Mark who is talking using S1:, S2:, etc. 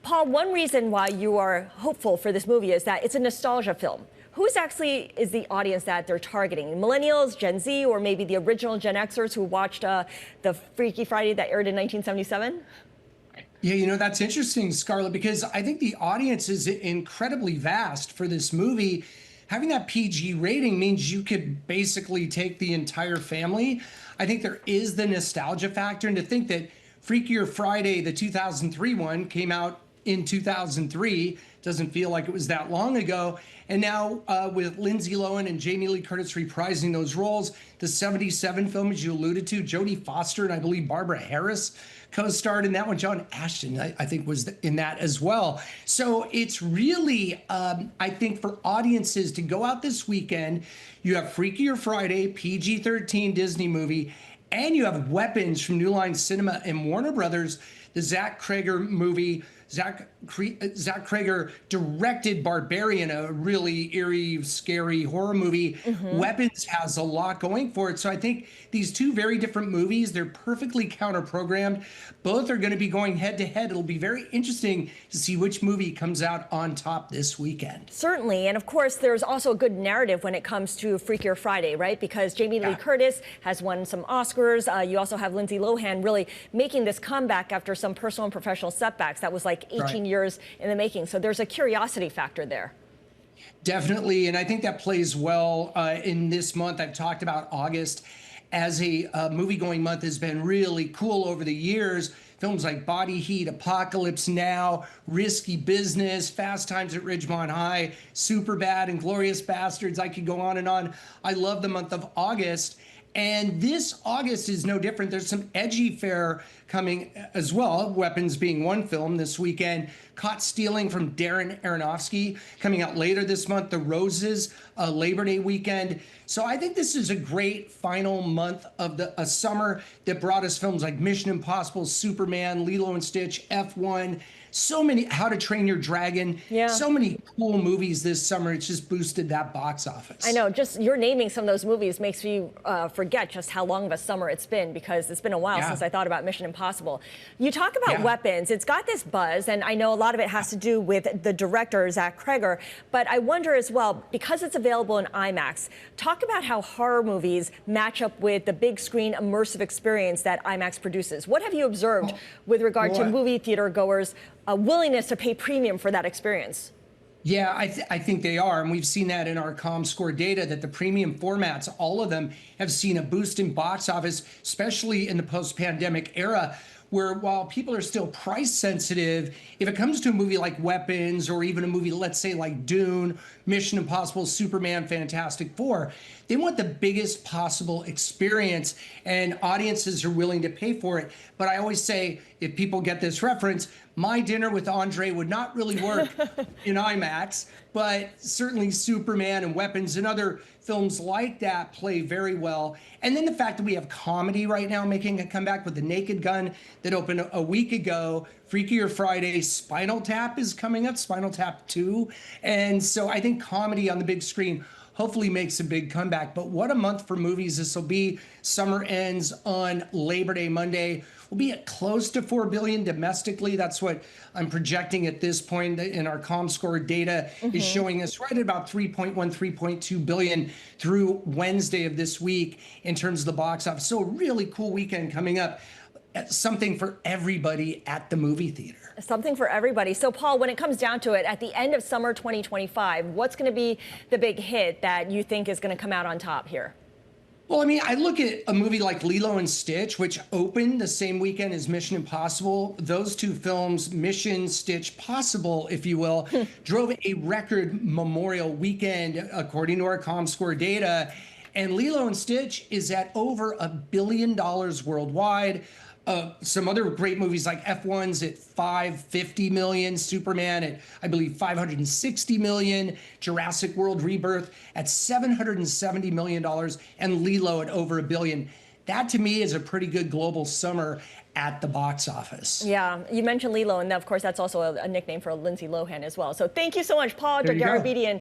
S1: Paul, one reason why you are hopeful for this movie is that it's a nostalgia film. Who's actually is the audience that they're targeting? Millennials, Gen Z, or maybe the original Gen Xers who watched the Freaky Friday that aired in 1977?
S2: Yeah, that's interesting, Scarlet, because I think the audience is incredibly vast for this movie. Having that PG rating means you could basically take the entire family. I think there is the nostalgia factor, and to think that Freakier Friday, the 2003 one, came out in 2003, doesn't feel like it was that long ago. And now with Lindsay Lohan and Jamie Lee Curtis reprising those roles, the 77 film, as you alluded to, Jodie Foster and I believe Barbara Harris co-starred in that one. John Ashton, I think, was in that as well. So it's really, I think, for audiences to go out this weekend, you have Freakier Friday, PG-13 Disney movie, and you have Weapons from New Line Cinema and Warner Brothers, the Zach Cregger movie. Zach Cregger directed Barbarian, a really eerie, scary horror movie. Weapons has a lot going for it. So I think these two very different movies, they're perfectly counter-programmed. Both are going to be going head-to-head. It'll be very interesting to see which movie comes out on top this weekend.
S1: Certainly. And of course, there's also a good narrative when it comes to Freakier Friday, right? Because Jamie Lee Curtis has won some Oscars. You also have Lindsay Lohan really making this comeback after some personal and professional setbacks. That was like 18 years in the making. So there's a curiosity factor there.
S2: Definitely. And I think that plays well in this month. I've talked about August as a movie-going month has been really cool over the years. Films like Body Heat, Apocalypse Now, Risky Business, Fast Times at Ridgemont High, Superbad, and Glorious Bastards. I could go on and on. I love the month of August. And this August is no different. There's some edgy fare coming as well, Weapons being one film this weekend. Caught Stealing from Darren Aronofsky coming out later this month. The Roses, Labor Day weekend. So I think this is a great final month of a summer that brought us films like Mission Impossible, Superman, Lilo and Stitch, F1, so many, How to Train Your Dragon, so many cool movies this summer. It's just boosted that box office.
S1: I know, just you're naming some of those movies makes me forget just how long of a summer it's been, because it's been a while since I thought about Mission Impossible. You talk about Weapons, it's got this buzz, and I know a lot of it has to do with the director, Zach Cregger, but I wonder as well, because it's available in IMAX, talk about how horror movies match up with the big screen immersive experience that IMAX produces. What have you observed with regard to movie theater goers' a willingness to pay premium for that experience?
S2: Yeah, I think they are. And we've seen that in our Comscore data that the premium formats, all of them have seen a boost in box office, especially in the post-pandemic era, where while people are still price sensitive, if it comes to a movie like Weapons or even a movie, let's say like Dune, Mission Impossible, Superman, Fantastic Four, they want the biggest possible experience, and audiences are willing to pay for it. But I always say, if people get this reference, My Dinner with Andre would not really work in IMAX, but certainly Superman and Weapons and other films like that play very well. And then the fact that we have comedy right now making a comeback with The Naked Gun that opened a week ago, Freakier Friday, Spinal Tap is coming up, Spinal Tap 2. And so I think comedy on the big screen hopefully makes a big comeback. But what a month for movies this will be. Summer ends on Labor Day Monday. We'll be at close to $4 billion domestically. That's what I'm projecting at this point in our Comscore data is showing us right at about 3.2 billion through Wednesday of this week in terms of the box office. So a really cool weekend coming up. Something for everybody at the movie theater.
S1: Something for everybody. So, Paul, when it comes down to it, at the end of summer 2025, what's going to be the big hit that you think is going to come out on top here?
S2: Well, I mean, I look at a movie like Lilo and Stitch, which opened the same weekend as Mission Impossible. Those two films, Mission, Stitch, Possible, if you will, drove a record Memorial weekend, according to our Comscore data. And Lilo and Stitch is at over $1 billion worldwide. Some other great movies like F1's at $550 million, Superman at, I believe, $560 million, Jurassic World Rebirth at $770 million, and Lilo at over $1 billion. That, to me, is a pretty good global summer at the box office.
S1: Yeah, you mentioned Lilo, and of course, that's also a nickname for Lindsay Lohan as well. So thank you so much, Paul Dergarabedian.